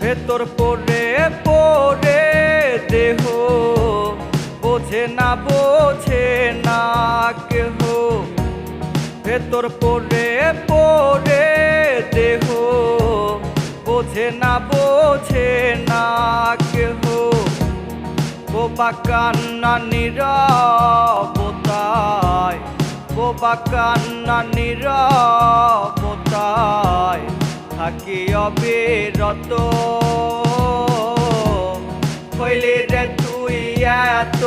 ভেতর পড়ে পড়ে দেহ বোঝে না কেহ। ভেতর পড়ে পড়ে দেহ বোঝে না কেহ। বোবা কান্না নীরবতায়, বোবা কান্না নীরবতায় থাকি অবিরত। হইলি রে তুই এত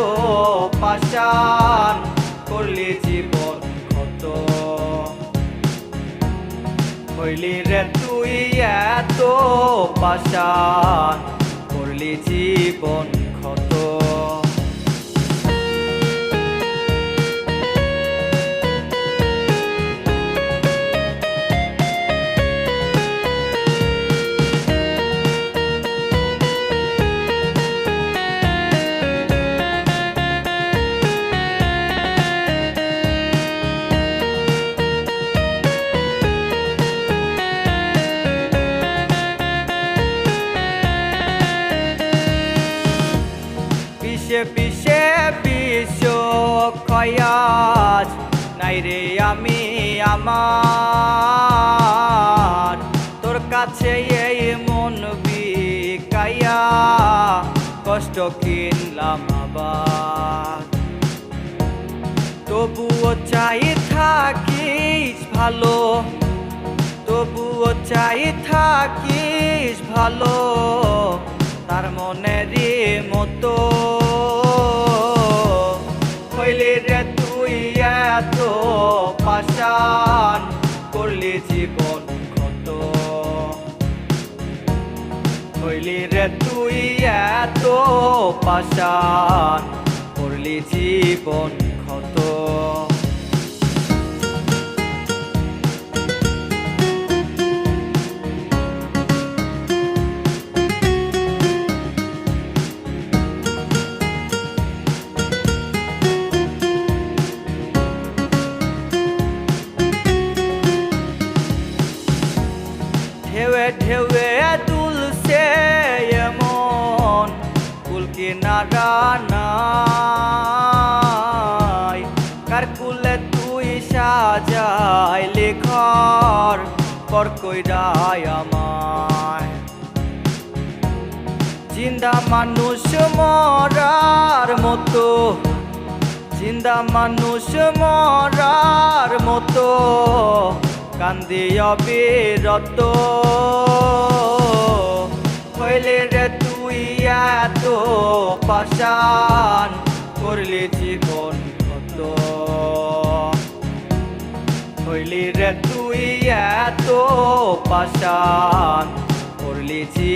পাষাণ, করলি জীবন ক্ষত। হইলি রে তুই এত পাষাণ, করলি জীবন ক্ষত। পিছে পিছে বিশ্ব ক্ষয়াজ নাই রে আমি আমার। তোর কাছে এই মন বিকাইয়া কষ্ট কিনলাম আবার। তবুও চাই থাকিস ভালো, তবুও চাই থাকিস ভালো তার মনেরই মতো। হইলি রে তুই এত পাষাণ, করলি জীবন ক্ষত। হইলি রে তুই এত পাষাণ, করলি জীবন ক্ষত। ঢেউয়ে ঢেউয়ে দুলছে এমন কুল কিনারা নাই। কার কুলে তুই সাজাইলি ঘর, পর কইরাই আমায়। জিন্দা মানুষ মরার মতো, জিন্দা মানুষ মরার মতো কান্দি অবিরত। হইলি রে তুই এত পাষাণ, করলি জীবন ক্ষত। হইলি রে তুই এত পাষাণ, করলি জীবন